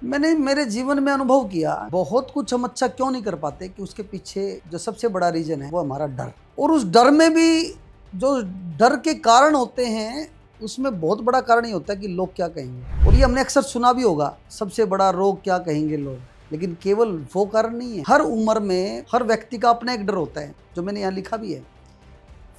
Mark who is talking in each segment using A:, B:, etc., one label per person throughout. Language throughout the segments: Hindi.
A: मैंने मेरे जीवन में अनुभव किया, बहुत कुछ हम अच्छा क्यों नहीं कर पाते कि उसके पीछे जो सबसे बड़ा रीजन है वो हमारा डर। और उस डर में भी जो डर के कारण होते हैं उसमें बहुत बड़ा कारण ही होता है कि लोग क्या कहेंगे। और ये हमने अक्सर सुना भी होगा, सबसे बड़ा रोग क्या कहेंगे लोग। लेकिन केवल वो कारण नहीं है, हर उम्र में हर व्यक्ति का अपना एक डर होता है, जो मैंने यहाँ लिखा भी है।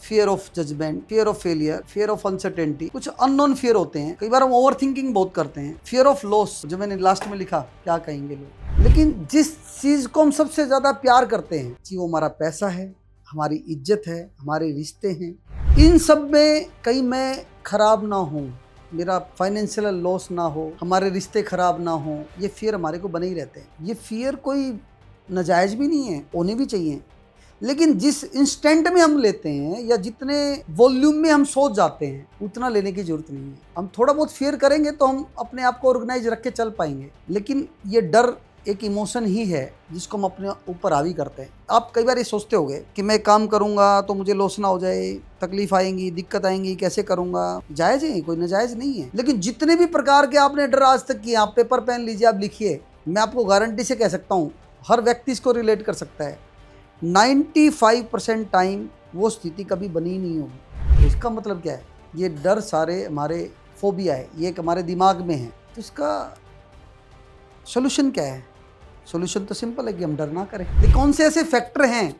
A: Fear of judgement, fear of failure, fear of uncertainty, कुछ अननोन फियर होते हैं। कई बार हम ओवर थिंकिंग बहुत करते हैं। फियर ऑफ लॉस, जो मैंने लास्ट में लिखा, क्या कहेंगे लोग। लेकिन जिस चीज को हम सबसे ज्यादा प्यार करते हैं कि वो हमारा पैसा है, हमारी इज्जत है, हमारे रिश्ते हैं, इन सब में कहीं मैं खराब ना हूँ, मेरा फाइनेंशियल लॉस ना हो, हमारे रिश्ते खराब ना हो, ये फियर हमारे को बने ही रहते हैं। ये फियर कोई नाजायज भी नहीं है, होने भी चाहिए। लेकिन जिस इंस्टेंट में हम लेते हैं या जितने वॉल्यूम में हम सोच जाते हैं, उतना लेने की जरूरत नहीं है। हम थोड़ा बहुत फियर करेंगे तो हम अपने आप को ऑर्गेनाइज रख के चल पाएंगे। लेकिन ये डर एक इमोशन ही है जिसको हम अपने ऊपर हावी करते हैं। आप कई बार ये सोचते होंगे कि मैं काम करूंगा तो मुझे लॉस ना हो जाए, तकलीफ आएंगी, दिक्कत आएंगी, कैसे करूंगा। जायज है, कोई नाजायज नहीं है। लेकिन जितने भी प्रकार के आपने डर आज तक किए, आप पेपर पेन लीजिए, आप लिखिए। मैं आपको गारंटी से कह सकता हूँ, हर व्यक्ति इसको रिलेट कर सकता है। 95% टाइम वो स्थिति कभी बनी ही नहीं होगी। इसका मतलब क्या है? ये डर सारे हमारे फोबिया है, ये एक हमारे दिमाग में है। तो इसका सोल्यूशन क्या है? सोल्यूशन तो सिंपल है कि हम डर ना करें। लेकिन कौन से ऐसे फैक्टर हैं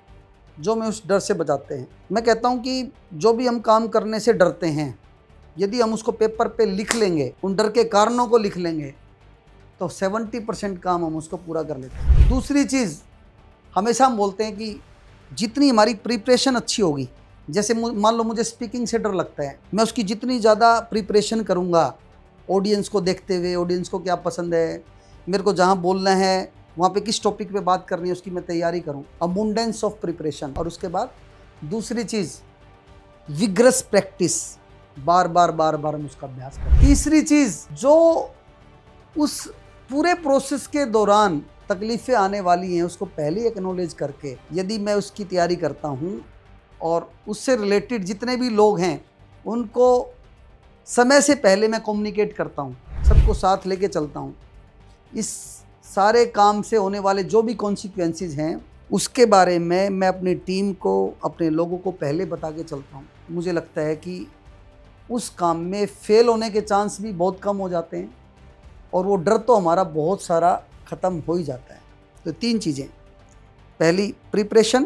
A: जो हमें उस डर से बचाते हैं? मैं कहता हूँ कि जो भी हम काम करने से डरते हैं, यदि हम उसको पेपर पे लिख लेंगे, उन डर के कारणों को लिख लेंगे, तो 70% काम हम उसको पूरा कर लेते हैं। दूसरी चीज़, हमेशा हम बोलते हैं कि जितनी हमारी प्रिपरेशन अच्छी होगी, जैसे मान लो मुझे स्पीकिंग से डर लगता है, मैं उसकी जितनी ज़्यादा प्रिपरेशन करूँगा, ऑडियंस को देखते हुए, ऑडियंस को क्या पसंद है, मेरे को जहाँ बोलना है, वहाँ पे किस टॉपिक पे बात करनी है, उसकी मैं तैयारी करूँ। अबुंडेंस ऑफ प्रिपरेशन। और उसके बाद दूसरी चीज़, विग्रस प्रैक्टिस, बार बार हम उसका अभ्यास करें। तीसरी चीज़, जो उस पूरे प्रोसेस के दौरान तकलीफ़ें आने वाली हैं, उसको पहले एक्नॉलेज करके यदि मैं उसकी तैयारी करता हूँ और उससे रिलेटेड जितने भी लोग हैं उनको समय से पहले मैं कम्युनिकेट करता हूँ, सबको साथ लेके चलता हूँ, इस सारे काम से होने वाले जो भी कॉन्सिक्वेंसेस हैं उसके बारे में मैं अपनी टीम को, अपने लोगों को पहले बता के चलता हूँ, मुझे लगता है कि उस काम में फेल होने के चांस भी बहुत कम हो जाते हैं और वो डर तो हमारा बहुत सारा ख़त्म हो ही जाता है। तो 3 चीज़ें, पहली प्रिपरेशन,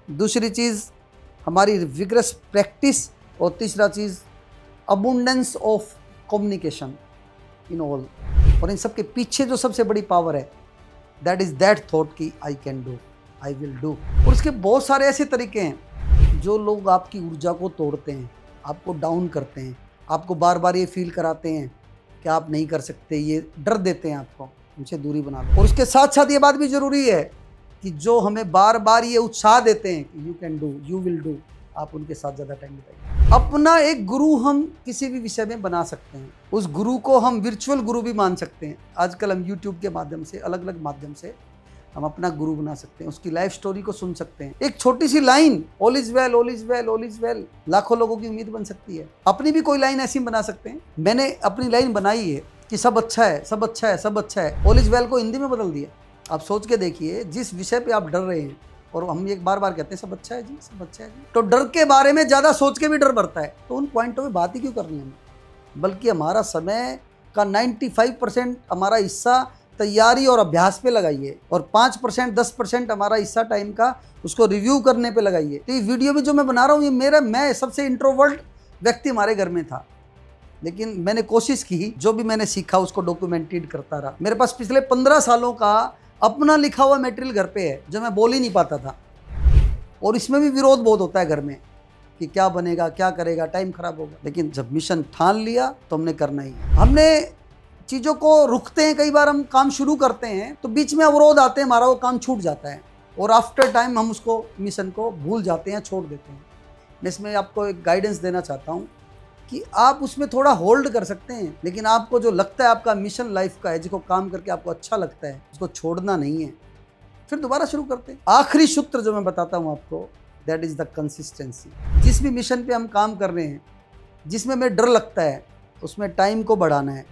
A: दूसरी चीज़ हमारी विग्रस प्रैक्टिस, और तीसरा चीज़ अबुंडेंस ऑफ कम्युनिकेशन इन ऑल। और इन सब के पीछे जो सबसे बड़ी पावर है, दैट इज़ दैट थॉट कि I can do, I will do. और इसके बहुत सारे ऐसे तरीके हैं जो लोग आपकी ऊर्जा को तोड़ते हैं, आपको डाउन करते हैं, आपको बार बार ये फील कराते हैं कि आप नहीं कर सकते, ये डर देते हैं आपको, उनसे दूरी बना लो। और उसके साथ साथ ये बात भी ज़रूरी है कि जो हमें बार बार ये उत्साह देते हैं कि you can do, you will do, आप उनके साथ ज़्यादा टाइम बिताइए। अपना एक गुरु हम किसी भी विषय में बना सकते हैं। उस गुरु को हम वर्चुअल गुरु भी मान सकते हैं। आजकल हम यूट्यूब के माध्यम से, अलग अलग माध्यम से हम अपना गुरु बना सकते हैं, उसकी लाइफ स्टोरी को सुन सकते हैं। एक छोटी सी line, all is well, all is well, all is well, लाखों लोगों की उम्मीद बन सकती है। अपनी भी कोई लाइन ऐसी बना सकते हैं। मैंने अपनी लाइन बनाई है कि सब अच्छा है, सब अच्छा है, सब अच्छा है। ऑल इज वेल को हिंदी में बदल दिया। आप सोच के देखिए, जिस विषय पे आप डर रहे हैं, और हम एक बार बार कहते हैं सब अच्छा है जी, सब अच्छा है जी, तो डर के बारे में ज़्यादा सोच के भी डर बढ़ता है। तो उन पॉइंटों में बात ही क्यों करनी है हमें? बल्कि हमारा समय का 95% हमारा हिस्सा तैयारी और अभ्यास पे लगाइए, और 5% 10% हमारा हिस्सा टाइम का उसको रिव्यू करने पे लगाइए। तो ये वीडियो भी जो मैं बना रहा हूँ, ये मैं सबसे इंट्रोवर्ट व्यक्ति हमारे घर में था, लेकिन मैंने कोशिश की, जो भी मैंने सीखा उसको डॉक्यूमेंटेड करता रहा। मेरे पास पिछले 15 सालों का अपना लिखा हुआ मटेरियल घर पे है जो मैं बोल ही नहीं पाता था। और इसमें भी विरोध बहुत होता है घर में कि क्या बनेगा, क्या करेगा, टाइम खराब होगा। लेकिन जब मिशन ठान लिया तो हमने करना ही है। हमने चीज़ों को रुकते हैं, कई बार हम काम शुरू करते हैं तो बीच में अवरोध आते हैं, हमारा वो काम छूट जाता है और आफ्टर टाइम हम उसको, मिशन को भूल जाते हैं, छोड़ देते हैं। मैं इसमें आपको एक गाइडेंस देना चाहता हूँ कि आप उसमें थोड़ा होल्ड कर सकते हैं, लेकिन आपको जो लगता है आपका मिशन लाइफ का है, जिसको काम करके आपको अच्छा लगता है, उसको छोड़ना नहीं है, फिर दोबारा शुरू करते हैं। आखिरी सूत्र जो मैं बताता हूँ आपको, दैट इज़ द कंसिस्टेंसी। जिस भी मिशन पे हम काम कर रहे हैं, जिसमें हमें डर लगता है, उसमें टाइम को बढ़ाना है।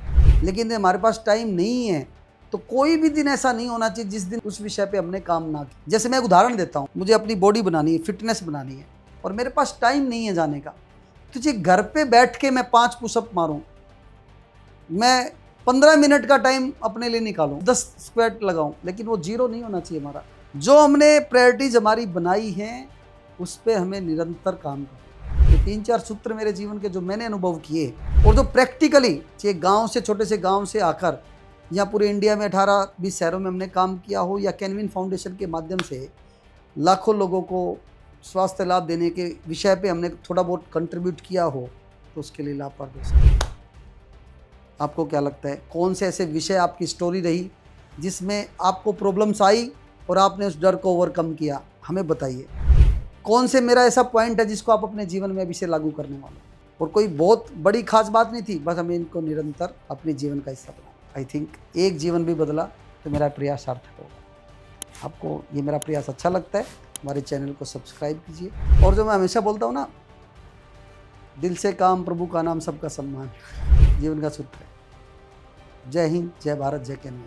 A: लेकिन हमारे पास टाइम नहीं है तो कोई भी दिन ऐसा नहीं होना चाहिए जिस दिन उस विषय पे हमने काम ना किया। जैसे मैं एक उदाहरण देता हूँ, मुझे अपनी बॉडी बनानी है, फिटनेस बनानी है और मेरे पास टाइम नहीं है जाने का, तो जी घर पे बैठ के मैं 5 पुशअप मारूं, मैं 15 मिनट का टाइम अपने लिए निकालूं, 10 स्क्वाट लगाऊं, लेकिन वो जीरो नहीं होना चाहिए हमारा। जो हमने प्रायोरिटीज हमारी बनाई हैं उस पर हमें निरंतर काम करना। ये 3-4 सूत्र मेरे जीवन के जो मैंने अनुभव किए और जो प्रैक्टिकली, चाहे गांव से, छोटे से गांव से आकर या पूरे इंडिया में 18-20 शहरों में हमने काम किया हो, या कैनविन फाउंडेशन के माध्यम से लाखों लोगों को स्वास्थ्य लाभ देने के विषय पे हमने थोड़ा बहुत कंट्रीब्यूट किया हो, तो उसके लिए लाभप्रद हो सकता है। आपको क्या लगता है, कौन से ऐसे विषय आपकी स्टोरी रही जिसमें आपको प्रॉब्लम्स आई और आपने उस डर को ओवरकम किया? हमें बताइए। कौन से मेरा ऐसा पॉइंट है जिसको आप अपने जीवन में अभी से लागू करने वाले हो? और कोई बहुत बड़ी खास बात नहीं थी, बस हमें इनको निरंतर अपने जीवन का हिस्सा बनाना। आई थिंक एक जीवन भी बदला तो मेरा प्रयास सार्थक होगा। आपको ये मेरा प्रयास अच्छा लगता है, हमारे चैनल को सब्सक्राइब कीजिए। और जो मैं हमेशा बोलता हूँ ना, दिल से काम, प्रभु का नाम, सबका सम्मान, जीवन का सूत्र है। जय हिंद, जय भारत, जय कैनविन।